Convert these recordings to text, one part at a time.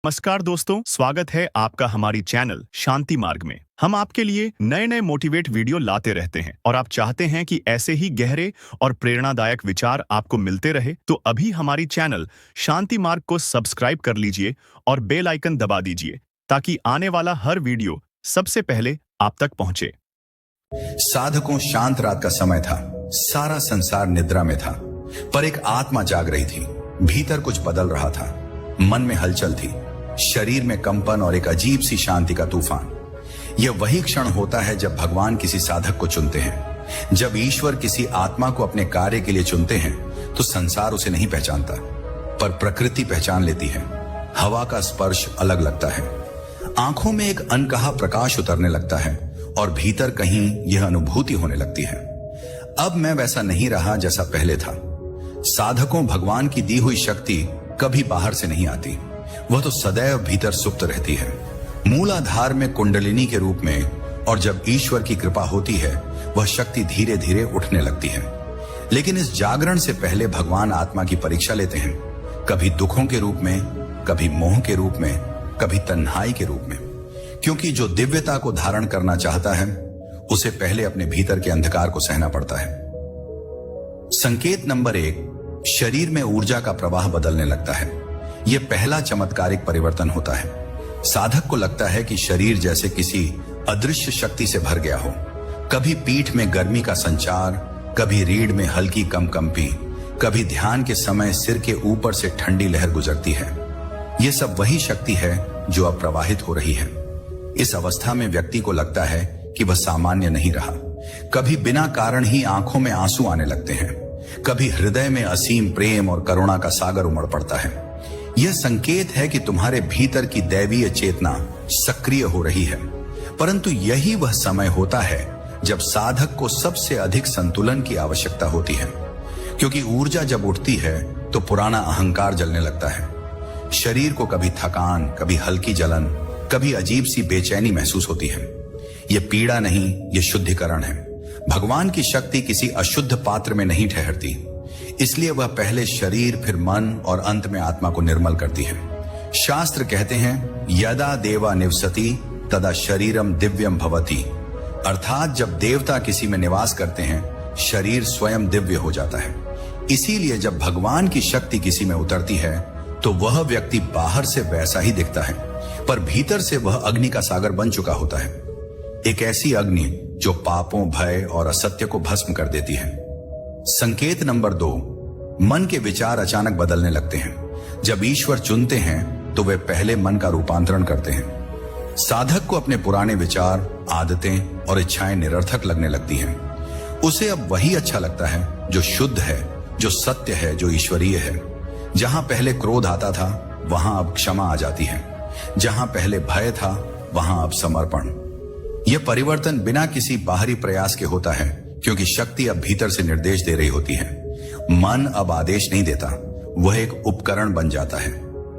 नमस्कार दोस्तों, स्वागत है आपका हमारी चैनल शांति मार्ग में। हम आपके लिए नए नए मोटिवेट वीडियो लाते रहते हैं और आप चाहते हैं कि ऐसे ही गहरे और प्रेरणादायक विचार आपको मिलते रहे तो अभी हमारी चैनल शांति मार्ग को सब्सक्राइब कर लीजिए और बेल आइकन दबा दीजिए ताकि आने वाला हर वीडियो सबसे पहले आप तक पहुंचे। साधकों, शांत रात का समय था। सारा संसार निद्रा में था, पर एक आत्मा जाग रही थी। भीतर कुछ बदल रहा था। मन में हलचल थी, शरीर में कंपन और एक अजीब सी शांति का तूफान। यह वही क्षण होता है जब भगवान किसी साधक को चुनते हैं। जब ईश्वर किसी आत्मा को अपने कार्य के लिए चुनते हैं तो संसार उसे नहीं पहचानता, पर प्रकृति पहचान लेती है। हवा का स्पर्श अलग लगता है, आंखों में एक अनकहा प्रकाश उतरने लगता है और भीतर कहीं यह अनुभूति होने लगती है, अब मैं वैसा नहीं रहा जैसा पहले था। साधकों, भगवान की दी हुई शक्ति कभी बाहर से नहीं आती, वह तो सदैव भीतर सुप्त रहती है, मूलाधार में कुंडलिनी के रूप में। और जब ईश्वर की कृपा होती है वह शक्ति धीरे धीरे उठने लगती है। लेकिन इस जागरण से पहले भगवान आत्मा की परीक्षा लेते हैं, कभी दुखों के रूप में, कभी मोह के रूप में, कभी तन्हाई के रूप में। क्योंकि जो दिव्यता को धारण करना चाहता है उसे पहले अपने भीतर के अंधकार को सहना पड़ता है। संकेत नंबर 1, शरीर में ऊर्जा का प्रवाह बदलने लगता है। यह पहला चमत्कारिक परिवर्तन होता है। साधक को लगता है कि शरीर जैसे किसी अदृश्य शक्ति से भर गया हो। कभी पीठ में गर्मी का संचार, कभी रीढ़ में हल्की कंपी, कभी ध्यान के समय सिर के ऊपर से ठंडी लहर गुजरती है। यह सब वही शक्ति है जो अब प्रवाहित हो रही है। इस अवस्था में व्यक्ति को लगता है कि वह सामान्य नहीं रहा। कभी बिना कारण ही आंखों में आंसू आने लगते हैं, कभी हृदय में असीम प्रेम और करुणा का सागर उमड़ पड़ता है। यह संकेत है कि तुम्हारे भीतर की दैवीय चेतना सक्रिय हो रही है। परंतु यही वह समय होता है जब साधक को सबसे अधिक संतुलन की आवश्यकता होती है, क्योंकि ऊर्जा जब उठती है तो पुराना अहंकार जलने लगता है। शरीर को कभी थकान, कभी हल्की जलन, कभी अजीब सी बेचैनी महसूस होती है। यह पीड़ा नहीं, यह शुद्धिकरण है। भगवान की शक्ति किसी अशुद्ध पात्र में नहीं ठहरती, इसलिए वह पहले शरीर, फिर मन और अंत में आत्मा को निर्मल करती है। शास्त्र कहते हैं, यदा देवा निवसति तदा शरीरम दिव्यम भवति। अर्थात जब देवता किसी में निवास करते हैं शरीर स्वयं दिव्य हो जाता है। इसीलिए जब भगवान की शक्ति किसी में उतरती है तो वह व्यक्ति बाहर से वैसा ही दिखता है, पर भीतर से वह अग्नि का सागर बन चुका होता है। एक ऐसी अग्नि जो पापों, भय और असत्य को भस्म कर देती है। संकेत नंबर 2, मन के विचार अचानक बदलने लगते हैं। जब ईश्वर चुनते हैं तो वे पहले मन का रूपांतरण करते हैं। साधक को अपने पुराने विचार, आदतें और इच्छाएं निरर्थक लगने लगती हैं। उसे अब वही अच्छा लगता है जो शुद्ध है, जो सत्य है, जो ईश्वरीय है। जहां पहले क्रोध आता था वहां अब क्षमा आ जाती है। जहां पहले भय था वहां अब समर्पण। यह परिवर्तन बिना किसी बाहरी प्रयास के होता है, क्योंकि शक्ति अब भीतर से निर्देश दे रही होती है। मन अब आदेश नहीं देता, वह एक उपकरण बन जाता है।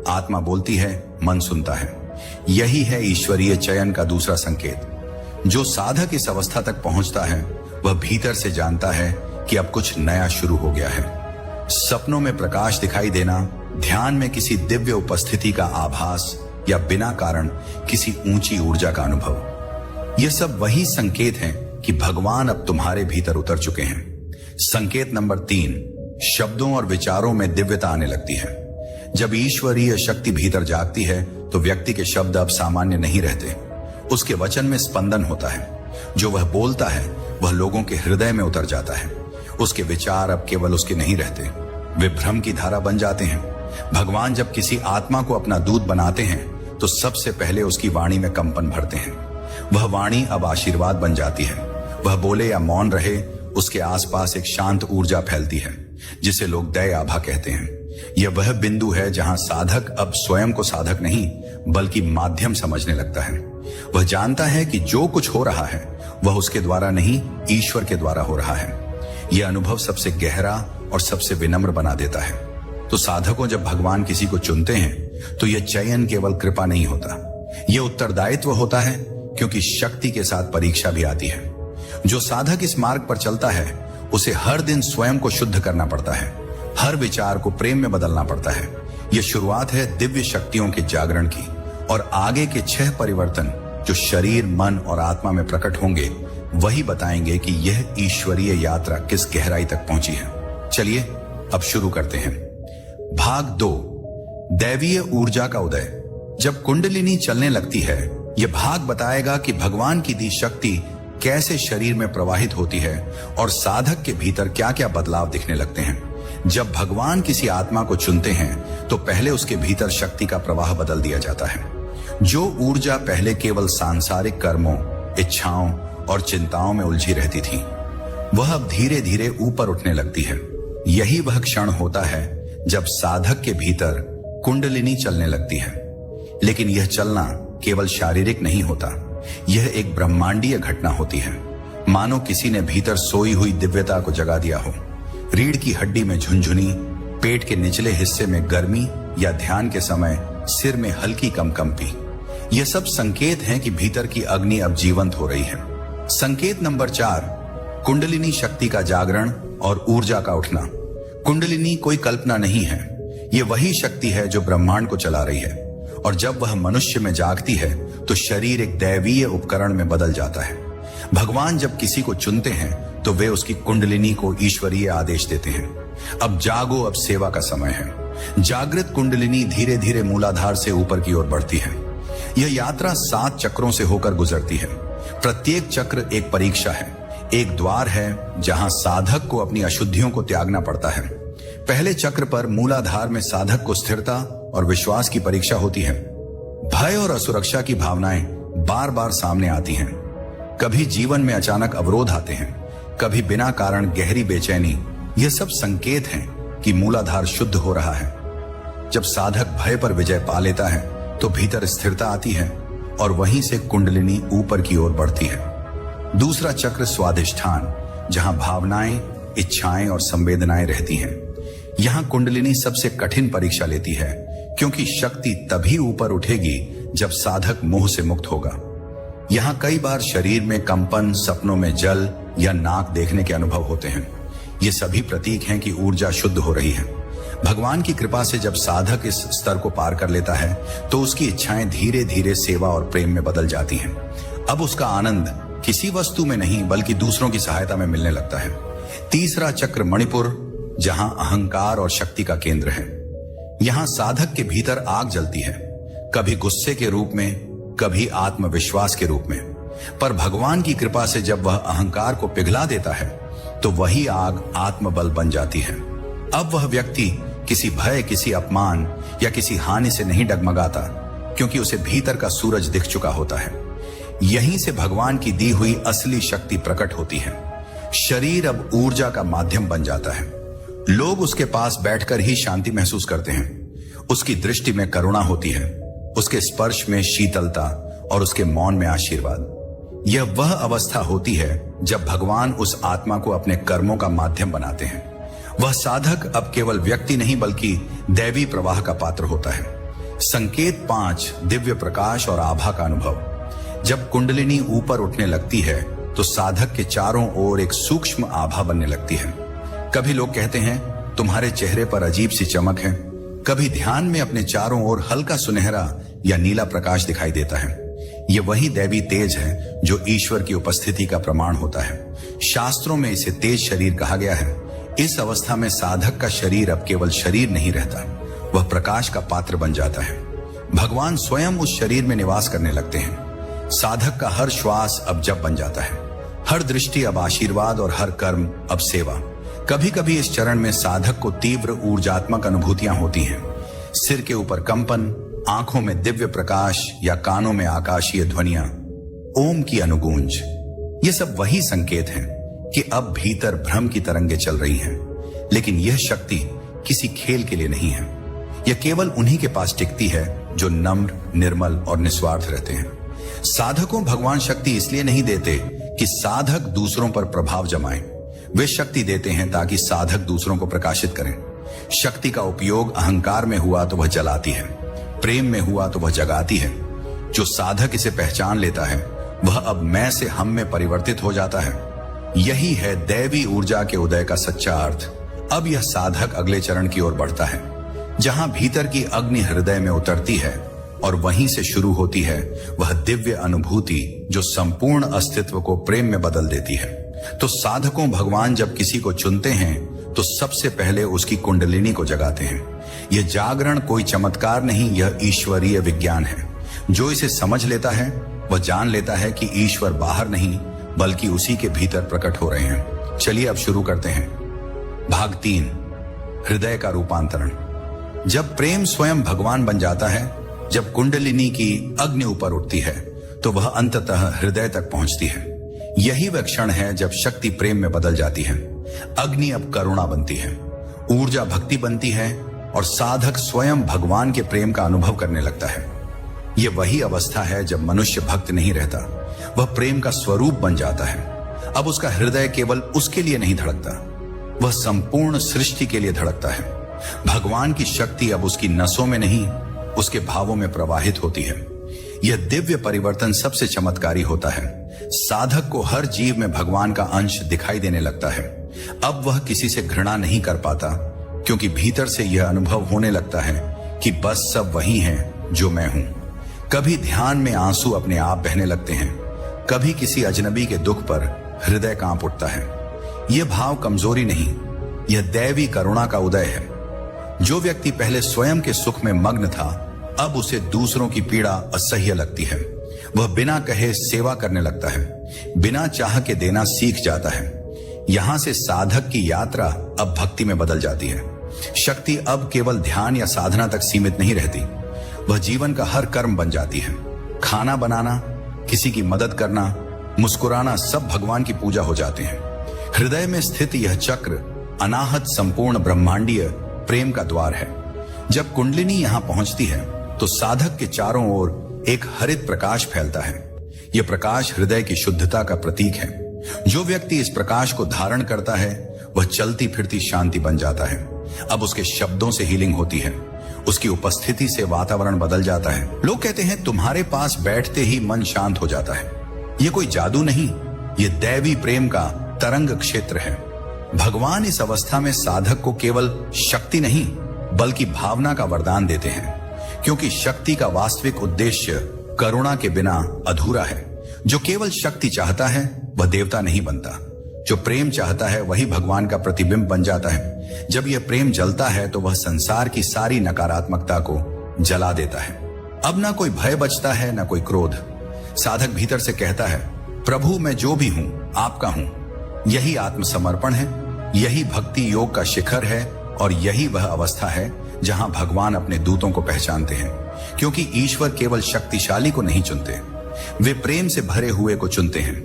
आत्मा बोलती है, मन सुनता है। यही है ईश्वरीय चयन का दूसरा संकेत। जो साधक इस अवस्था तक पहुंचता है वह भीतर से जानता है कि अब कुछ नया शुरू हो गया है। सपनों में प्रकाश दिखाई देना, ध्यान में किसी दिव्य उपस्थिति का आभास या बिना कारण किसी ऊंची ऊर्जा का अनुभव, यह सब वही संकेत हैं कि भगवान अब तुम्हारे भीतर उतर चुके हैं। संकेत नंबर 3, शब्दों और विचारों में दिव्यता आने लगती है। जब ईश्वरीय शक्ति भीतर जागती है तो व्यक्ति के शब्द अब सामान्य नहीं रहते। उसके वचन में स्पंदन होता है। जो वह बोलता है वह लोगों के हृदय में उतर जाता है। उसके विचार अब केवल उसके नहीं रहते, वे भ्रम की धारा बन जाते हैं। भगवान जब किसी आत्मा को अपना दूत बनाते हैं तो सबसे पहले उसकी वाणी में कंपन भरते हैं। वह वाणी अब आशीर्वाद बन जाती है। वह बोले या मौन रहे, उसके आसपास एक शांत ऊर्जा फैलती है जिसे लोग दया आभा कहते हैं। यह वह बिंदु है जहां साधक अब स्वयं को साधक नहीं बल्कि माध्यम समझने लगता है। वह जानता है कि जो कुछ हो रहा है वह उसके द्वारा नहीं, ईश्वर के द्वारा हो रहा है। यह अनुभव सबसे गहरा और सबसे विनम्र बना देता है। तो साधकों, जब भगवान किसी को चुनते हैं तो यह चयन केवल कृपा नहीं होता, यह उत्तरदायित्व होता है, क्योंकि शक्ति के साथ परीक्षा भी आती है। जो साधक इस मार्ग पर चलता है उसे हर दिन स्वयं को शुद्ध करना पड़ता है। हर विचार को प्रेम में बदलना पड़ता है, यह शुरुआत है दिव्य शक्तियों के जागरण की, और आगे के 6 परिवर्तन जो शरीर, मन और आत्मा में प्रकट होंगे वही बताएंगे कि यह ईश्वरीय यात्रा किस गहराई तक पहुंची है। चलिए अब शुरू करते हैं। भाग 2, दैवीय ऊर्जा का उदय। जब कुंडलिनी चलने लगती है, यह भाग बताएगा कि भगवान की दी शक्ति कैसे शरीर में प्रवाहित होती है और साधक के भीतर क्या क्या बदलाव दिखने लगते हैं। जब भगवान किसी आत्मा को चुनते हैं तो पहले उसके भीतर शक्ति का प्रवाह बदल दिया जाता है। जो ऊर्जा पहले केवल सांसारिक कर्मों, इच्छाओं और चिंताओं में उलझी रहती थी, वह अब धीरे धीरे ऊपर उठने लगती है। यही वह क्षण होता है जब साधक के भीतर कुंडलिनी चलने लगती है। लेकिन यह चलना केवल शारीरिक नहीं होता, यह एक ब्रह्मांडीय घटना होती है। मानो किसी ने भीतर सोई हुई दिव्यता को जगा दिया हो। रीढ़ की हड्डी में झुनझुनी, पेट के निचले हिस्से में गर्मी या ध्यान के समय सिर में हल्की कंपी। यह सब संकेत हैं कि भीतर की अग्नि अब जीवंत हो रही है। संकेत नंबर 4, कुंडलिनी शक्ति का जागरण और ऊर्जा का उठना। कुंडलिनी कोई कल्पना नहीं है, यह वही शक्ति है जो ब्रह्मांड को चला रही है, और जब वह मनुष्य में जागती है तो शरीर एक दैवीय उपकरण में बदल जाता है। भगवान जब किसी को चुनते हैं तो वे उसकी कुंडलिनी को ईश्वरीय आदेश देते हैं, अब जागो, अब सेवा का समय है। जागृत कुंडलिनी धीरे धीरे मूलाधार से ऊपर की ओर बढ़ती है। यह यात्रा 7 चक्रों से होकर गुजरती है। प्रत्येक चक्र एक परीक्षा है, एक द्वार है जहां साधक को अपनी अशुद्धियों को त्यागना पड़ता है। पहले चक्र पर मूलाधार में साधक को स्थिरता और विश्वास की परीक्षा होती है। भय और असुरक्षा की भावनाएं बार बार सामने आती हैं। कभी जीवन में अचानक अवरोध आते हैं, कभी बिना कारण गहरी बेचैनी। यह सब संकेत हैं कि मूलाधार शुद्ध हो रहा है। जब साधक भय पर विजय पा लेता है तो भीतर स्थिरता आती है और वहीं से कुंडलिनी ऊपर की ओर बढ़ती है। दूसरा चक्र स्वाधिष्ठान, जहां भावनाएं, इच्छाएं और संवेदनाएं रहती हैं। यहां कुंडलिनी सबसे कठिन परीक्षा लेती है, क्योंकि शक्ति तभी ऊपर उठेगी जब साधक मोह से मुक्त होगा। यहां कई बार शरीर में कंपन, सपनों में जल या नाक देखने के अनुभव होते हैं। ये सभी प्रतीक हैं कि ऊर्जा शुद्ध हो रही है। भगवान की कृपा से जब साधक इस स्तर को पार कर लेता है तो उसकी इच्छाएं धीरे धीरे सेवा और प्रेम में बदल जाती हैं। अब उसका आनंद किसी वस्तु में नहीं बल्कि दूसरों की सहायता में मिलने लगता है। तीसरा चक्र मणिपुर, जहां अहंकार और शक्ति का केंद्र है। यहां साधक के भीतर आग जलती है, कभी गुस्से के रूप में, कभी आत्मविश्वास के रूप में। पर भगवान की कृपा से जब वह अहंकार को पिघला देता है तो वही आग आत्मबल बन जाती है। अब वह व्यक्ति किसी भय, किसी अपमान या किसी हानि से नहीं डगमगाता, क्योंकि उसे भीतर का सूरज दिख चुका होता है। यहीं से भगवान की दी हुई असली शक्ति प्रकट होती है। शरीर अब ऊर्जा का माध्यम बन जाता है। लोग उसके पास बैठकर ही शांति महसूस करते हैं। उसकी दृष्टि में करुणा होती है, उसके स्पर्श में शीतलता और उसके मौन में आशीर्वाद। यह वह अवस्था होती है जब भगवान उस आत्मा को अपने कर्मों का माध्यम बनाते हैं। वह साधक अब केवल व्यक्ति नहीं बल्कि दैवी प्रवाह का पात्र होता है। संकेत 5, दिव्य प्रकाश और आभा का अनुभव। जब कुंडलिनी ऊपर उठने लगती है तो साधक के चारों ओर एक सूक्ष्म आभा बनने लगती है। कभी लोग कहते हैं तुम्हारे चेहरे पर अजीब सी चमक है। कभी ध्यान में अपने चारों ओर हल्का सुनहरा या नीला प्रकाश दिखाई देता है। यह वही दैवी तेज है जो ईश्वर की उपस्थिति का प्रमाण होता है। शास्त्रों में इसे तेज शरीर कहा गया है। इस अवस्था में साधक का शरीर अब केवल शरीर नहीं रहता, वह प्रकाश का पात्र बन जाता है। भगवान स्वयं उस शरीर में निवास करने लगते हैं। साधक का हर श्वास अब जप बन जाता है, हर दृष्टि अब आशीर्वाद और हर कर्म अब सेवा। कभी कभी इस चरण में साधक को तीव्र ऊर्जात्मक अनुभूतियां होती हैं। सिर के ऊपर कंपन, आंखों में दिव्य प्रकाश या कानों में आकाशीय ध्वनियां, ओम की अनुगूंज। ये सब वही संकेत हैं कि अब भीतर भ्रम की तरंगें चल रही हैं। लेकिन यह शक्ति किसी खेल के लिए नहीं है। यह केवल उन्हीं के पास टिकती है जो नम्र, निर्मल और निस्वार्थ रहते हैं। साधकों भगवान शक्ति इसलिए नहीं देते कि साधक दूसरों पर प्रभाव जमाए। वे शक्ति देते हैं ताकि साधक दूसरों को प्रकाशित करें। शक्ति का उपयोग अहंकार में हुआ तो वह जलाती है, प्रेम में हुआ तो वह जगाती है। जो साधक इसे पहचान लेता है वह अब मैं से हम में परिवर्तित हो जाता है। यही है दैवी ऊर्जा के उदय का सच्चा अर्थ। अब यह साधक अगले चरण की ओर बढ़ता है, जहां भीतर की अग्नि हृदय में उतरती है और वहीं से शुरू होती है वह दिव्य अनुभूति जो संपूर्ण अस्तित्व को प्रेम में बदल देती है। तो साधकों, भगवान जब किसी को चुनते हैं तो सबसे पहले उसकी कुंडलिनी को जगाते हैं। यह जागरण कोई चमत्कार नहीं, यह ईश्वरीय विज्ञान है। जो इसे समझ लेता है वह जान लेता है कि ईश्वर बाहर नहीं बल्कि उसी के भीतर प्रकट हो रहे हैं। चलिए अब शुरू करते हैं। भाग 3, हृदय का रूपांतरण। जब प्रेम स्वयं भगवान बन जाता है, जब कुंडलिनी की अग्नि ऊपर उठती है, तो वह अंततः हृदय तक पहुंचती है। यही वह क्षण है जब शक्ति प्रेम में बदल जाती है। अग्नि अब करुणा बनती है, ऊर्जा भक्ति बनती है और साधक स्वयं भगवान के प्रेम का अनुभव करने लगता है। यह वही अवस्था है जब मनुष्य भक्त नहीं रहता, वह प्रेम का स्वरूप बन जाता है। अब उसका हृदय केवल उसके लिए नहीं धड़कता, वह संपूर्ण सृष्टि के लिए धड़कता है। भगवान की शक्ति अब उसकी नसों में नहीं, उसके भावों में प्रवाहित होती है। यह दिव्य परिवर्तन सबसे चमत्कारी होता है। साधक को हर जीव में भगवान का अंश दिखाई देने लगता है। अब वह किसी से घृणा नहीं कर पाता, क्योंकि भीतर से यह अनुभव होने लगता है कि बस सब वही हैं जो मैं हूं। कभी ध्यान में आंसू अपने आप बहने लगते हैं, कभी किसी अजनबी के दुख पर हृदय कांप उठता है। यह भाव कमजोरी नहीं, यह दैवी करुणा का उदय है। जो व्यक्ति पहले स्वयं के सुख में मग्न था, अब उसे दूसरों की पीड़ा असह्य लगती है। वह बिना कहे सेवा करने लगता है, बिना चाह के देना सीख जाता है। यहां से साधक की यात्रा अब भक्ति में बदल जाती है। शक्ति अब केवल ध्यान या साधना तक सीमित नहीं रहती, वह जीवन का हर कर्म बन जाती है। खाना बनाना, किसी की मदद करना, मुस्कुराना, सब भगवान की पूजा हो जाते हैं। हृदय में स्थित यह चक्र अनाहत संपूर्ण ब्रह्मांडीय प्रेम का द्वार है। जब कुंडलिनी यहां पहुंचती है तो साधक के चारों ओर एक हरित प्रकाश फैलता है। यह प्रकाश हृदय की शुद्धता का प्रतीक है। जो व्यक्ति इस प्रकाश को धारण करता है वह चलती फिरती शांति बन जाता है। अब उसके शब्दों से हीलिंग होती है, उसकी उपस्थिति से वातावरण बदल जाता है। लोग कहते हैं तुम्हारे पास बैठते ही मन शांत हो जाता है। यह कोई जादू नहीं, यह दैवी प्रेम का तरंग क्षेत्र है। भगवान इस अवस्था में साधक को केवल शक्ति नहीं बल्कि भावना का वरदान देते हैं, क्योंकि शक्ति का वास्तविक उद्देश्य करुणा के बिना अधूरा है। जो केवल शक्ति चाहता है वह देवता नहीं बनता, जो प्रेम चाहता है वही भगवान का प्रतिबिंब बन जाता है। जब यह प्रेम जलता है तो वह संसार की सारी नकारात्मकता को जला देता है। अब ना कोई भय बचता है, ना कोई क्रोध। साधक भीतर से कहता है, प्रभु मैं जो भी हूं आपका हूं। यही आत्मसमर्पण है, यही भक्ति योग का शिखर है और यही वह अवस्था है जहां भगवान अपने दूतों को पहचानते हैं। क्योंकि ईश्वर केवल शक्तिशाली को नहीं चुनते, वे प्रेम से भरे हुए को चुनते हैं।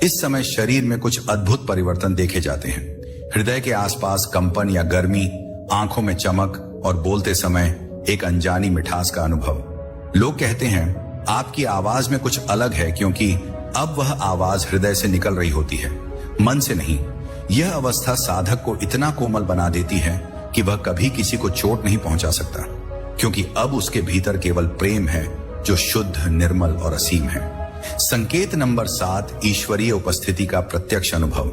इस समय शरीर में कुछ अद्भुत परिवर्तन देखे जाते हैं। हृदय के आसपास कंपन या गर्मी, आंखों में चमक और बोलते समय एक अनजानी मिठास का अनुभव। लोग कहते हैं आपकी आवाज में कुछ अलग है, क्योंकि अब वह आवाज हृदय से निकल रही होती है, मन से नहीं। यह अवस्था साधक को इतना कोमल बना देती है कि वह कभी किसी को चोट नहीं पहुंचा सकता, क्योंकि अब उसके भीतर केवल प्रेम है जो शुद्ध, निर्मल और असीम है। संकेत नंबर 7, ईश्वरीय उपस्थिति का प्रत्यक्ष अनुभव।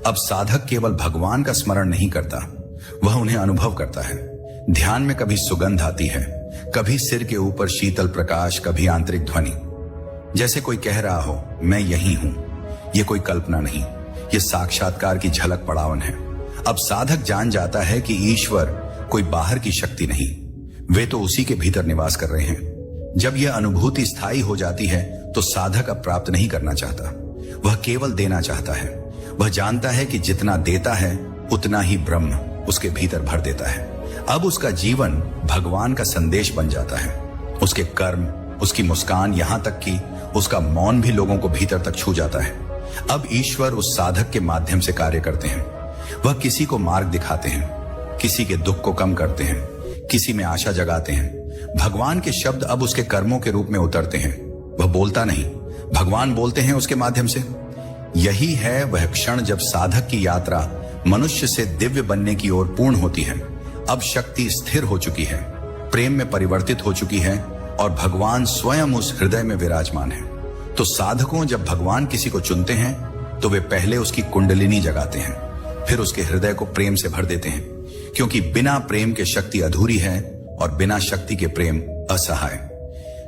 अब साधक केवल भगवान का स्मरण नहीं करता, वह उन्हें अनुभव करता है। ध्यान में कभी सुगंध आती है, कभी सिर के ऊपर शीतल प्रकाश, कभी आंतरिक ध्वनि, जैसे कोई कह रहा हो मैं यही हूं। यह कोई कल्पना नहीं, यह साक्षात्कार की झलक पड़ावन है। अब साधक जान जाता है कि ईश्वर कोई बाहर की शक्ति नहीं, वे तो उसी के भीतर निवास कर रहे हैं। जब यह अनुभूति स्थायी हो जाती है तो साधक अब प्राप्त नहीं करना चाहता, वह केवल देना चाहता है। वह जानता है कि जितना देता है उतना ही ब्रह्म उसके भीतर भर देता है। अब उसका जीवन भगवान का संदेश बन जाता है। उसके कर्म, उसकी मुस्कान, यहां तक कि उसका मौन भी लोगों को भीतर तक छू जाता है। अब ईश्वर उस साधक के माध्यम से कार्य करते हैं। वह किसी को मार्ग दिखाते हैं, किसी के दुख को कम करते हैं, किसी में आशा जगाते हैं। भगवान के शब्द अब उसके कर्मों के रूप में उतरते हैं। वह बोलता नहीं, भगवान बोलते हैं उसके माध्यम से। यही है वह क्षण जब साधक की यात्रा मनुष्य से दिव्य बनने की ओर पूर्ण होती है। अब शक्ति स्थिर हो चुकी है, प्रेम में परिवर्तित हो चुकी है और भगवान स्वयं उस हृदय में विराजमान है। तो साधकों, जब भगवान किसी को चुनते हैं तो वे पहले उसकी कुंडलिनी जगाते हैं, फिर उसके हृदय को प्रेम से भर देते हैं, क्योंकि बिना प्रेम के शक्ति अधूरी है और बिना शक्ति के प्रेम असहाय।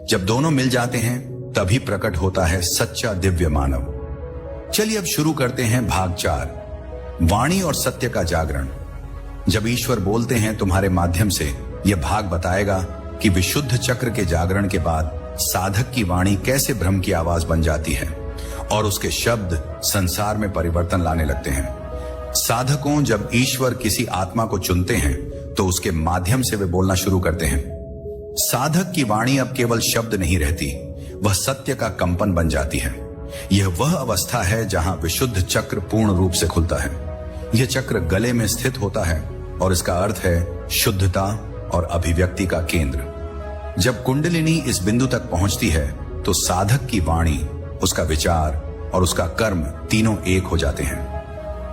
जब दोनों मिल जाते हैं तभी प्रकट होता है सच्चा दिव्य मानव। चलिए अब शुरू करते हैं भाग 4, वाणी और सत्य का जागरण। जब ईश्वर बोलते हैं तुम्हारे माध्यम से, यह भाग बताएगा कि विशुद्ध चक्र के जागरण के बाद साधक की वाणी कैसे भ्रम की आवाज बन जाती है और उसके शब्द संसार में परिवर्तन लाने लगते हैं। साधकों जब ईश्वर किसी आत्मा को चुनते हैं तो उसके माध्यम से वे बोलना शुरू करते हैं। साधक की वाणी अब केवल शब्द नहीं रहती, वह सत्य का कंपन बन जाती है। यह वह अवस्था है जहां विशुद्ध चक्र पूर्ण रूप से खुलता है। यह चक्र गले में स्थित होता है और इसका अर्थ है शुद्धता और अभिव्यक्ति का केंद्र। जब कुंडलिनी इस बिंदु तक पहुंचती है तो साधक की वाणी, उसका विचार और उसका कर्म तीनों एक हो जाते हैं।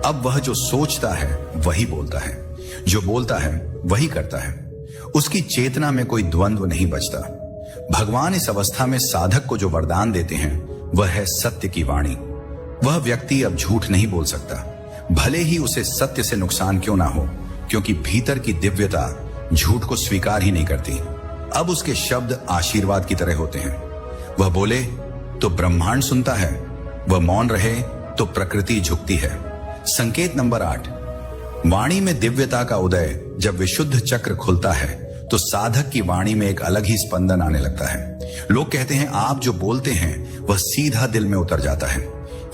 अब वह जो सोचता है वही बोलता है, जो बोलता है वही करता है। उसकी चेतना में कोई द्वंद्व नहीं बचता। भगवान इस अवस्था में साधक को जो वरदान देते हैं वह है सत्य की वाणी। वह व्यक्ति अब झूठ नहीं बोल सकता, भले ही उसे सत्य से नुकसान क्यों ना हो, क्योंकि भीतर की दिव्यता झूठ को स्वीकार ही नहीं करती। अब उसके शब्द आशीर्वाद की तरह होते हैं। वह बोले तो ब्रह्मांड सुनता है, वह मौन रहे तो प्रकृति झुकती है। संकेत नंबर 8, वाणी में दिव्यता का उदय। जब विशुद्ध चक्र खुलता है तो साधक की वाणी में एक अलग ही स्पंदन आने लगता है। लोग कहते हैं आप जो बोलते हैं वह सीधा दिल में उतर जाता है।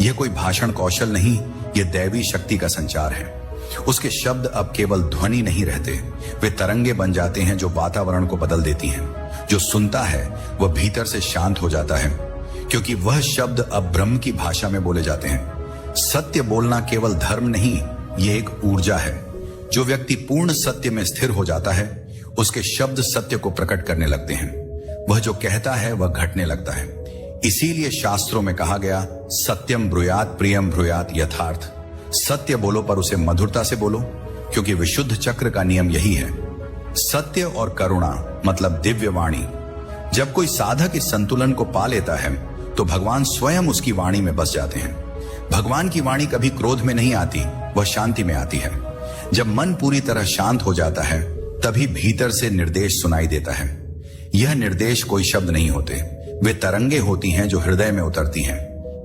यह कोई भाषण कौशल नहीं, यह दैवी शक्ति का संचार है। उसके शब्द अब केवल ध्वनि नहीं रहते, वे तरंगे बन जाते हैं जो वातावरण को बदल देती हैं। जो सुनता है वह भीतर से शांत हो जाता है, क्योंकि वह शब्द अब ब्रह्म की भाषा में बोले जाते हैं। सत्य बोलना केवल धर्म नहीं, यह एक ऊर्जा है। जो व्यक्ति पूर्ण सत्य में स्थिर हो जाता है उसके शब्द सत्य को प्रकट करने लगते हैं। वह जो कहता है वह घटने लगता है। इसीलिए शास्त्रों में कहा गया, सत्यम ब्रूयात प्रियम ब्रूयात यथार्थ। सत्य बोलो पर उसे मधुरता से बोलो, क्योंकि विशुद्ध चक्र का नियम यही है। सत्य और करुणा मतलब दिव्य वाणी। जब कोई साधक इस संतुलन को पा लेता है तो भगवान स्वयं उसकी वाणी में बस जाते हैं। भगवान की वाणी कभी क्रोध में नहीं आती, वह शांति में आती है। जब मन पूरी तरह शांत हो जाता है तभी भीतर से निर्देश सुनाई देता है। यह निर्देश कोई शब्द नहीं होते, वे तरंगे होती हैं जो हृदय में उतरती हैं।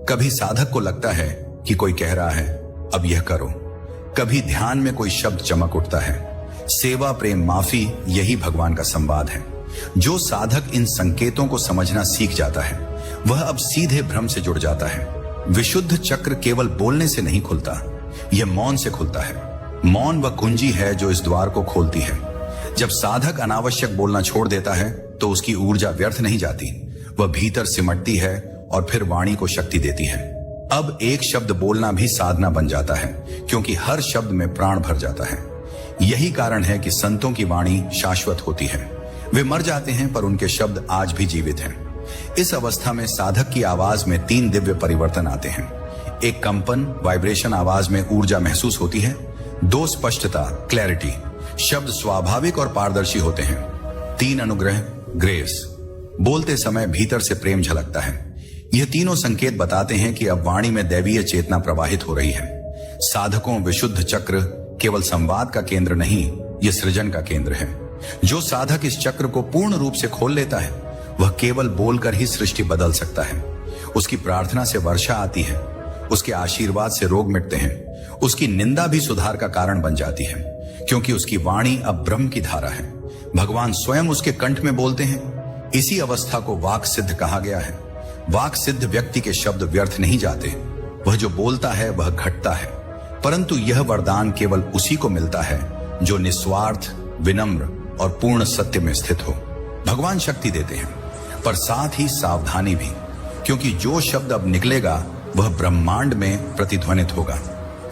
कभी साधक को लगता है कि कोई कह रहा है अब यह करो, कभी ध्यान में कोई शब्द चमक उठता है। सेवा, प्रेम, माफी, यही भगवान का संवाद है। जो साधक इन संकेतों को समझना सीख जाता है वह अब सीधे ब्रह्म से जुड़ जाता है। विशुद्ध चक्र केवल बोलने से नहीं खुलता, यह मौन से खुलता है। मौन वह कुंजी है जो इस द्वार को खोलती है। जब साधक अनावश्यक बोलना छोड़ देता है तो उसकी ऊर्जा व्यर्थ नहीं जाती, वह भीतर सिमटती है और फिर वाणी को शक्ति देती है। अब एक शब्द बोलना भी साधना बन जाता है, क्योंकि हर शब्द में प्राण भर जाता है। यही कारण है कि संतों की वाणी शाश्वत होती है। वे मर जाते हैं पर उनके शब्द आज भी जीवित हैं। इस अवस्था में साधक की आवाज में 3 दिव्य परिवर्तन आते हैं। एक कंपन, वाइब्रेशन, आवाज में ऊर्जा महसूस होती है। 2 स्पष्टता, क्लैरिटी, शब्द स्वाभाविक और पारदर्शी होते हैं। 3 अनुग्रह, ग्रेस, बोलते समय भीतर से प्रेम झलकता है। यह तीनों संकेत बताते हैं कि अब वाणी में दैवीय चेतना प्रवाहित हो रही है। साधकों, विशुद्ध चक्र केवल संवाद का केंद्र नहीं, यह सृजन का केंद्र है। जो साधक इस चक्र को पूर्ण रूप से खोल लेता है वह केवल बोलकर ही सृष्टि बदल सकता है। उसकी प्रार्थना से वर्षा आती है, उसके आशीर्वाद से रोग मिटते हैं, उसकी निंदा भी सुधार का कारण बन जाती है, क्योंकि उसकी वाणी अब ब्रह्म की धारा है। भगवान स्वयं उसके कंठ में बोलते हैं। इसी अवस्था को वाक सिद्ध कहा गया है। वाक सिद्ध व्यक्ति के शब्द व्यर्थ नहीं जाते, वह जो बोलता है वह घटता है। परंतु यह वरदान केवल उसी को मिलता है जो निस्वार्थ, विनम्र और पूर्ण सत्य में स्थित हो। भगवान शक्ति देते हैं पर साथ ही सावधानी भी, क्योंकि जो शब्द अब निकलेगा वह ब्रह्मांड में प्रतिध्वनित होगा।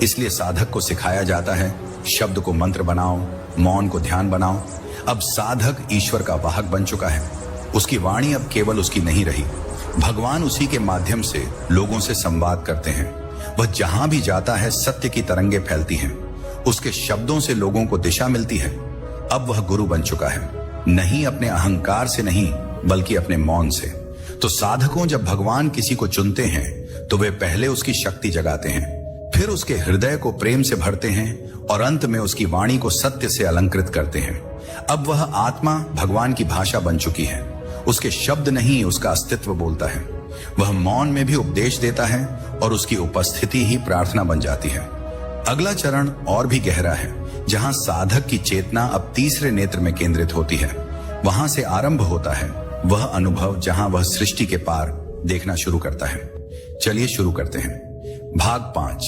इसलिए साधक को सिखाया जाता है, शब्द को मंत्र बनाओ, मौन को ध्यान बनाओ। अब साधक ईश्वर का वाहक बन चुका है। उसकी वाणी अब केवल उसकी नहीं रही, भगवान उसी के माध्यम से लोगों से संवाद करते हैं। वह जहां भी जाता है सत्य की तरंगे फैलती हैं। उसके शब्दों से लोगों को दिशा मिलती है। अब वह गुरु बन चुका है, नहीं अपने अहंकार से नहीं बल्कि अपने मौन से। तो साधकों, जब भगवान किसी को चुनते हैं तो वे पहले उसकी शक्ति जगाते हैं, फिर उसके हृदय को प्रेम से भरते हैं और अंत में उसकी वाणी को सत्य से अलंकृत करते हैं। अब वह आत्मा भगवान की भाषा बन चुकी है। उसके शब्द नहीं, उसका अस्तित्व बोलता है। वह मौन में भी उपदेश देता है और उसकी उपस्थिति ही प्रार्थना बन जाती है। अगला चरण और भी गहरा है, जहां साधक की चेतना अब तीसरे नेत्र में केंद्रित होती है। वहां से आरंभ होता है वह अनुभव जहां वह सृष्टि के पार देखना शुरू करता है। चलिए शुरू करते हैं। भाग 5,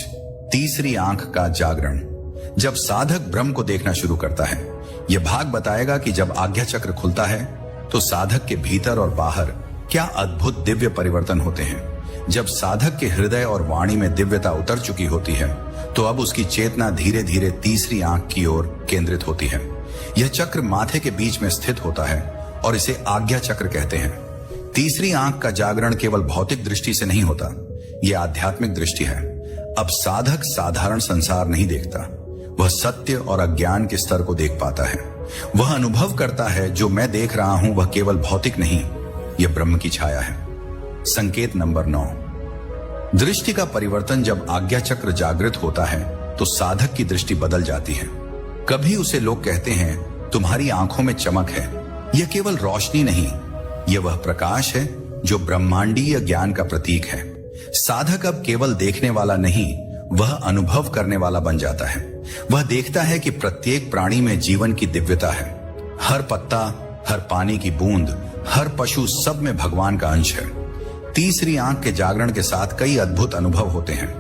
तीसरी आंख का जागरण। जब साधक ब्रह्म को देखना शुरू करता है, यह भाग बताएगा कि जब आज्ञा चक्र खुलता है तो साधक के भीतर और बाहर क्या अद्भुत दिव्य परिवर्तन होते हैं। जब साधक के हृदय और वाणी में दिव्यता उतर चुकी होती है तो अब उसकी चेतना धीरे धीरे तीसरी आंख की ओर केंद्रित होती है। यह चक्र माथे के बीच में स्थित होता है और इसे आज्ञा चक्र कहते हैं। तीसरी आंख का जागरण केवल भौतिक दृष्टि से नहीं होता, यह आध्यात्मिक दृष्टि है। अब साधक साधारण संसार नहीं देखता, वह सत्य और अज्ञान के स्तर को देख पाता है। वह अनुभव करता है जो मैं देख रहा हूं वह केवल भौतिक नहीं, यह ब्रह्म की छाया है। संकेत नंबर 9, दृष्टि का परिवर्तन। जब आज्ञा चक्र जागृत होता है तो साधक की दृष्टि बदल जाती है। कभी उसे लोग कहते हैं तुम्हारी आंखों में चमक है। यह केवल रोशनी नहीं, यह वह प्रकाश है जो ब्रह्मांडीय ज्ञान का प्रतीक है। साधक अब केवल देखने वाला नहीं, वह अनुभव करने वाला बन जाता है। वह देखता है कि प्रत्येक प्राणी में जीवन की दिव्यता है। हर पत्ता, हर पानी की बूंद, हर पशु, सब में भगवान का अंश है। तीसरी आंख के जागरण के साथ कई अद्भुत अनुभव होते हैं।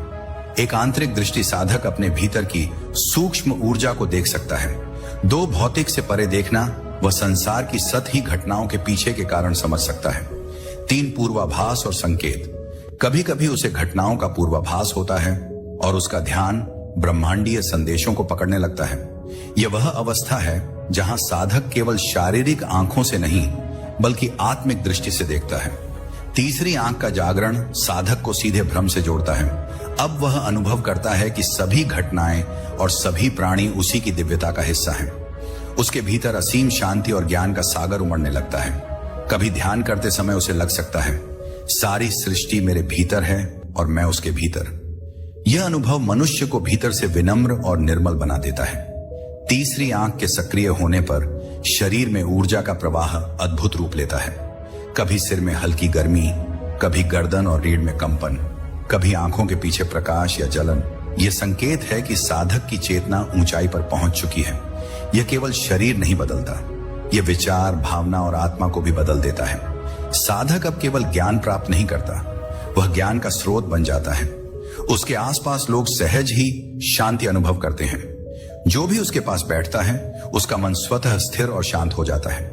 एक आंतरिक दृष्टि साधक अपने भीतर की सूक्ष्म ऊर्जा को देख सकता है। दो भौतिक से परे देखना, वह संसार की सतही घटनाओं के पीछे के कारण समझ सकता है। 3 पूर्वाभास और संकेत। कभी कभी उसे घटनाओं का पूर्वाभास होता है और उसका ध्यान ब्रह्मांडीय संदेशों को पकड़ने लगता है। यह वह अवस्था है जहां साधक केवल शारीरिक आंखों से नहीं बल्कि आत्मिक दृष्टि से देखता है। तीसरी आंख का जागरण साधक को सीधे ब्रह्म से जोड़ता है। अब वह अनुभव करता है कि सभी घटनाएं और सभी प्राणी उसी की दिव्यता का हिस्सा हैं। उसके भीतर असीम शांति और ज्ञान का सागर उमड़ने लगता है। कभी ध्यान करते समय उसे लग सकता है सारी सृष्टि मेरे भीतर है और मैं उसके भीतर। यह अनुभव मनुष्य को भीतर से विनम्र और निर्मल बना देता है। तीसरी आंख के सक्रिय होने पर शरीर में ऊर्जा का प्रवाह अद्भुत रूप लेता है। कभी सिर में हल्की गर्मी, कभी गर्दन और रीढ़ में कंपन, कभी आंखों के पीछे प्रकाश या जलन। यह संकेत है कि साधक की चेतना ऊंचाई पर पहुंच चुकी है। यह केवल शरीर नहीं बदलता, यह विचार, भावना और आत्मा को भी बदल देता है। साधक अब केवल ज्ञान प्राप्त नहीं करता, वह ज्ञान का स्रोत बन जाता है। उसके आसपास लोग सहज ही शांति अनुभव करते हैं। जो भी उसके पास बैठता है उसका मन स्वतः स्थिर और शांत हो जाता है।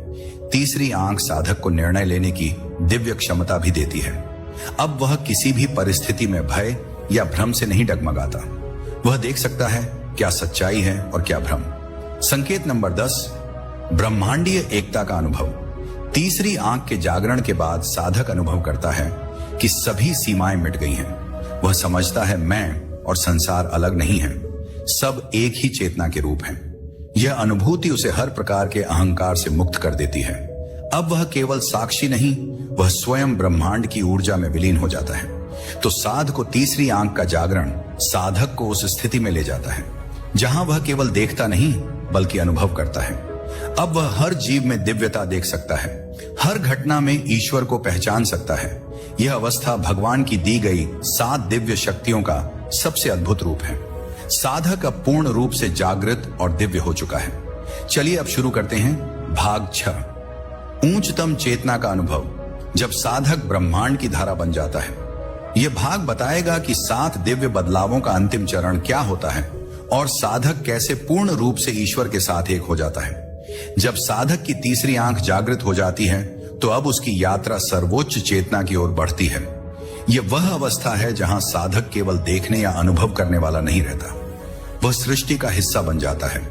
तीसरी आंख साधक को निर्णय लेने की दिव्य क्षमता भी देती है। अब वह किसी भी परिस्थिति में भय या भ्रम से नहीं डगमगाता। वह देख सकता है क्या सच्चाई है और क्या भ्रम। संकेत नंबर 10, ब्रह्मांडीय एकता का अनुभव। तीसरी आंख के जागरण के बाद साधक अनुभव करता है कि सभी सीमाएं मिट गई हैं। वह समझता है मैं और संसार अलग नहीं है, सब एक ही चेतना के रूप हैं। यह अनुभूति उसे हर प्रकार के अहंकार से मुक्त कर देती है। अब वह केवल साक्षी नहीं, वह स्वयं ब्रह्मांड की ऊर्जा में विलीन हो जाता है। तो साध को तीसरी आंख का जागरण साधक को उस स्थिति में ले जाता है जहां वह केवल देखता नहीं बल्कि अनुभव करता है। अब वह हर जीव में दिव्यता देख सकता है, हर घटना में ईश्वर को पहचान सकता है। यह अवस्था भगवान की दी गई 7 दिव्य शक्तियों का सबसे अद्भुत रूप है। साधक अब पूर्ण रूप से जागृत और दिव्य हो चुका है। चलिए अब शुरू करते हैं भाग 6, उच्चतम चेतना का अनुभव। जब साधक ब्रह्मांड की धारा बन जाता है, यह भाग बताएगा कि 7 दिव्य बदलावों का अंतिम चरण क्या होता है और साधक कैसे पूर्ण रूप से ईश्वर के साथ एक हो जाता है। जब साधक की तीसरी आंख जागृत हो जाती है तो अब उसकी यात्रा सर्वोच्च चेतना की ओर बढ़ती है। यह वह अवस्था है जहां साधक केवल देखने या अनुभव करने वाला नहीं रहता, वह सृष्टि का हिस्सा बन जाता है।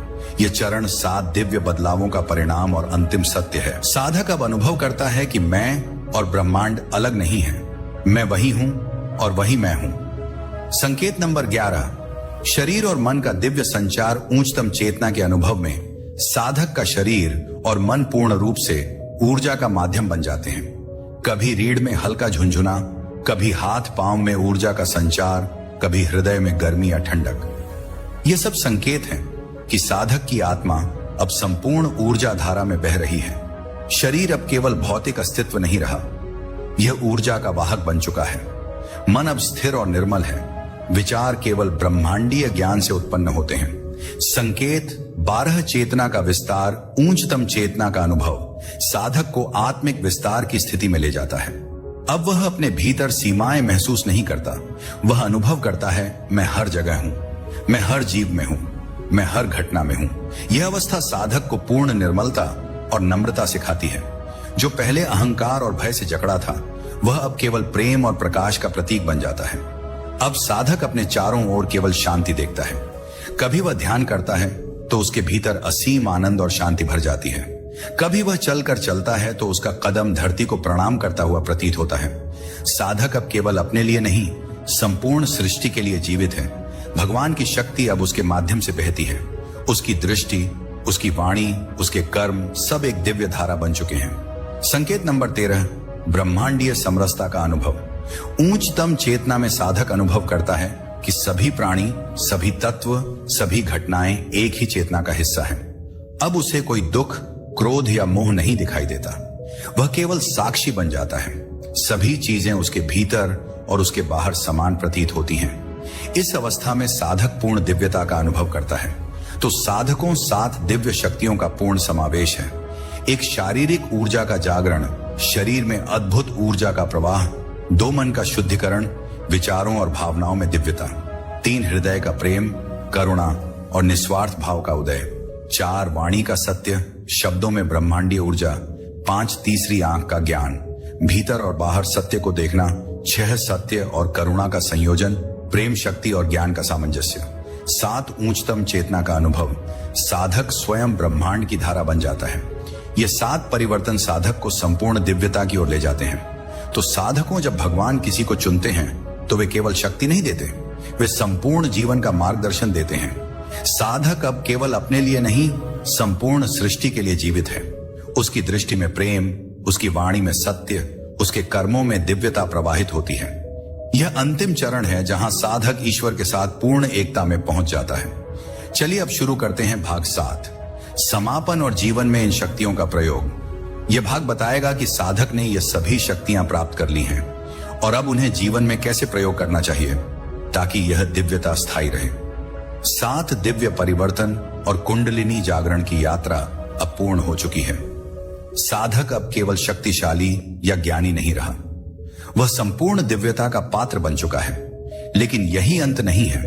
यह चरण 7 दिव्य बदलावों का परिणाम और अंतिम सत्य है। साधक अब अनुभव करता है कि मैं और ब्रह्मांड अलग नहीं है, मैं वही हूं और वही मैं हूं। संकेत नंबर 11, शरीर और मन का दिव्य संचार। उच्चतम चेतना के अनुभव में साधक का शरीर और मन पूर्ण रूप से ऊर्जा का माध्यम बन जाते हैं। कभी रीढ़ में हल्का झुंझुना, कभी हाथ पांव में ऊर्जा का संचार, कभी हृदय में गर्मी या ठंडक। ये सब संकेत हैं कि साधक की आत्मा अब संपूर्ण ऊर्जा धारा में बह रही है। शरीर अब केवल भौतिक अस्तित्व नहीं रहा, यह ऊर्जा का वाहक बन चुका है। मन अब स्थिर और निर्मल है। विचार केवल ब्रह्मांडीय ज्ञान से उत्पन्न होते हैं। संकेत 12 चेतना का विस्तार, उच्चतम चेतना का अनुभव साधक को आत्मिक विस्तार की स्थिति में ले जाता है। अब वह अपने भीतर सीमाएं महसूस नहीं करता, वह अनुभव करता है मैं हर जगह हूं, मैं हर जीव में हूं, मैं हर घटना में हूं। यह अवस्था साधक को पूर्ण निर्मलता और नम्रता सिखाती है। जो पहले अहंकार और भय से जकड़ा था, वह अब केवल प्रेम और प्रकाश का प्रतीक बन जाता है। अब साधक अपने चारों ओर केवल शांति देखता है। कभी वह ध्यान करता है तो उसके भीतर असीम आनंद और शांति भर जाती है। कभी वह चलकर चलता है तो उसका कदम धरती को प्रणाम करता हुआ प्रतीत होता है। साधक अब केवल अपने लिए नहीं, संपूर्ण सृष्टि के लिए जीवित है। भगवान की शक्ति अब उसके माध्यम से बहती है। उसकी दृष्टि, उसकी वाणी, उसके कर्म सब एक दिव्य धारा बन चुके हैं। संकेत नंबर 13, ब्रह्मांडीय समरसता का अनुभव। उच्चतम चेतना में साधक अनुभव करता है कि सभी प्राणी, सभी तत्व, सभी घटनाएं एक ही चेतना का हिस्सा हैं। अब उसे कोई दुख, क्रोध या मोह नहीं दिखाई देता, वह केवल साक्षी बन जाता है। सभी चीजें उसके भीतर और उसके बाहर समान प्रतीत होती हैं। इस अवस्था में साधक पूर्ण दिव्यता का अनुभव करता है। तो साधकों 7 दिव्य शक्तियों का पूर्ण समावेश है। एक शारीरिक ऊर्जा का जागरण, शरीर में अद्भुत ऊर्जा का प्रवाह, 2 मन का शुद्धिकरण, विचारों और भावनाओं में दिव्यता, 3 हृदय का प्रेम, करुणा और निस्वार्थ भाव का उदय, 4 वाणी का सत्य, शब्दों में ब्रह्मांडीय ऊर्जा, 5 तीसरी आंख का ज्ञान, भीतर और बाहर सत्य को देखना, 6 सत्य और करुणा का संयोजन, प्रेम शक्ति और ज्ञान का सामंजस्य, 7 उच्चतम चेतना का अनुभव। साधक स्वयं ब्रह्मांड की धारा बन जाता है। ये 7 परिवर्तन साधक को संपूर्ण दिव्यता की ओर ले जाते हैं। तो साधकों जब भगवान किसी को चुनते हैं तो वे केवल शक्ति नहीं देते, वे संपूर्ण जीवन का मार्गदर्शन देते हैं। साधक अब केवल अपने लिए नहीं, संपूर्ण सृष्टि के लिए जीवित है। उसकी दृष्टि में प्रेम, उसकी वाणी में सत्य, उसके कर्मों में दिव्यता प्रवाहित होती है। यह अंतिम चरण है जहां साधक ईश्वर के साथ पूर्ण एकता में पहुंच जाता है। चलिए अब शुरू करते हैं भाग 7, समापन और जीवन में इन शक्तियों का प्रयोग। यह भाग बताएगा कि साधक ने ये सभी शक्तियां प्राप्त कर ली हैं और अब उन्हें जीवन में कैसे प्रयोग करना चाहिए ताकि यह दिव्यता स्थायी रहे। 7 दिव्य परिवर्तन और कुंडलिनी जागरण की यात्रा अब पूर्ण हो चुकी है। साधक अब केवल शक्तिशाली या ज्ञानी नहीं रहा, वह संपूर्ण दिव्यता का पात्र बन चुका है। लेकिन यही अंत नहीं है।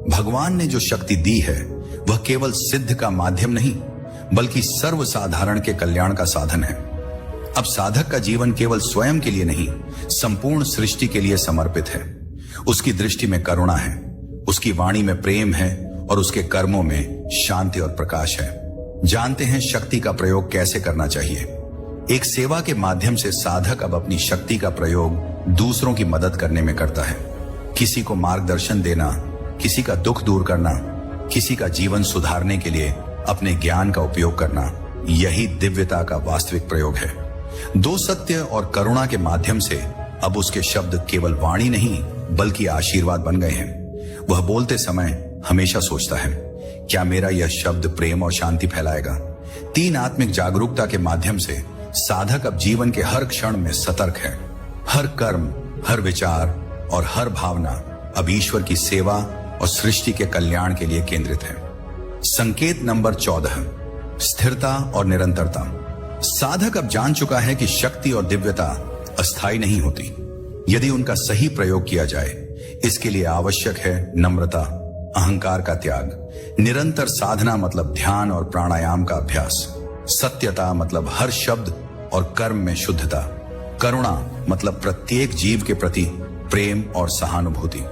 भगवान ने जो शक्ति दी है वह केवल सिद्ध का माध्यम नहीं, बल्कि सर्वसाधारण के कल्याण का साधन है। अब साधक का जीवन केवल स्वयं के लिए नहीं, संपूर्ण सृष्टि के लिए समर्पित है। उसकी दृष्टि में करुणा है, उसकी वाणी में प्रेम है और उसके कर्मों में शांति और प्रकाश है। जानते हैं शक्ति का प्रयोग कैसे करना चाहिए। एक सेवा के माध्यम से साधक अब अपनी शक्ति का प्रयोग दूसरों की मदद करने में करता है। किसी को मार्गदर्शन देना, किसी का दुख दूर करना, किसी का जीवन सुधारने के लिए अपने ज्ञान का उपयोग करना, यही दिव्यता का वास्तविक प्रयोग है। 2 सत्य और करुणा के माध्यम से अब उसके शब्द केवल वाणी नहीं बल्कि आशीर्वाद बन गए हैं। वह बोलते समय हमेशा सोचता है, क्या मेरा यह शब्द प्रेम और शांति फैलाएगा। 3 आत्मिक जागरूकता के माध्यम से साधक अब जीवन के हर क्षण में सतर्क है। हर कर्म, हर विचार और हर भावना अब ईश्वर की सेवा और सृष्टि के कल्याण के लिए केंद्रित है। संकेत नंबर 14, स्थिरता और निरंतरता। साधक अब जान चुका है कि शक्ति और दिव्यता अस्थायी नहीं होती। यदि उनका सही प्रयोग किया जाए, इसके लिए आवश्यक है नम्रता, अहंकार का त्याग, निरंतर साधना मतलब ध्यान और प्राणायाम का अभ्यास, सत्यता मतलब हर शब्द और कर्म में शुद्धता, करुणा मतलब प्रत्येक जीव के प्रति प्रेम और सहानुभूति।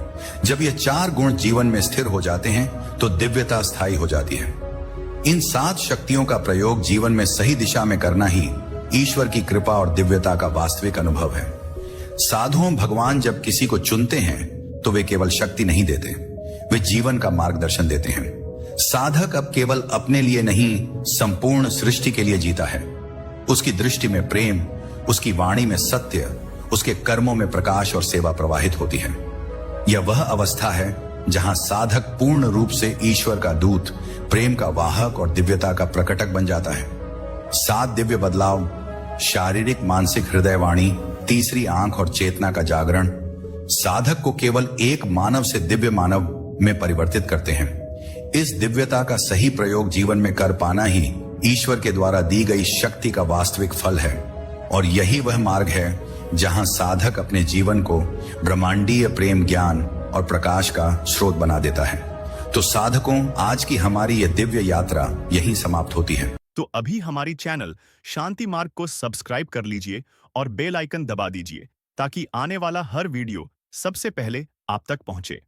जब ये 4 गुण जीवन में स्थिर हो जाते हैं तो दिव्यता स्थायी हो जाती है। इन 7 शक्तियों का प्रयोग जीवन में सही दिशा में करना ही ईश्वर की कृपा और दिव्यता का वास्तविक अनुभव है। साधुओं भगवान जब किसी को चुनते हैं तो वे केवल शक्ति नहीं देते, वे जीवन का मार्गदर्शन देते हैं। साधक अब केवल अपने लिए नहीं, संपूर्ण सृष्टि के लिए जीता है। उसकी दृष्टि में प्रेम, उसकी वाणी में सत्य, उसके कर्मों में प्रकाश और सेवा प्रवाहित होती है। यह वह अवस्था है जहां साधक पूर्ण रूप से ईश्वर का दूत, प्रेम का वाहक और दिव्यता का प्रकटक बन जाता है। 7 दिव्य बदलाव: शारीरिक, मानसिक, हृदयवाणी, तीसरी आंख और चेतना का जागरण साधक को केवल एक मानव से दिव्य मानव में परिवर्तित करते हैं। इस दिव्यता का सही प्रयोग जीवन में कर पाना ही ईश्वर के द्वारा दी गई शक्ति का वास्तविक फल है, और यही वह मार्ग है जहां साधक अपने जीवन को ब्रह्मांडीय प्रेम, ज्ञान और प्रकाश का स्रोत बना देता है। तो साधकों, आज की हमारी यह दिव्य यात्रा यहीं समाप्त होती है। तो अभी हमारी चैनल शांति मार्ग को सब्सक्राइब कर लीजिए और बेल आइकन दबा दीजिए ताकि आने वाला हर वीडियो सबसे पहले आप तक पहुंचे।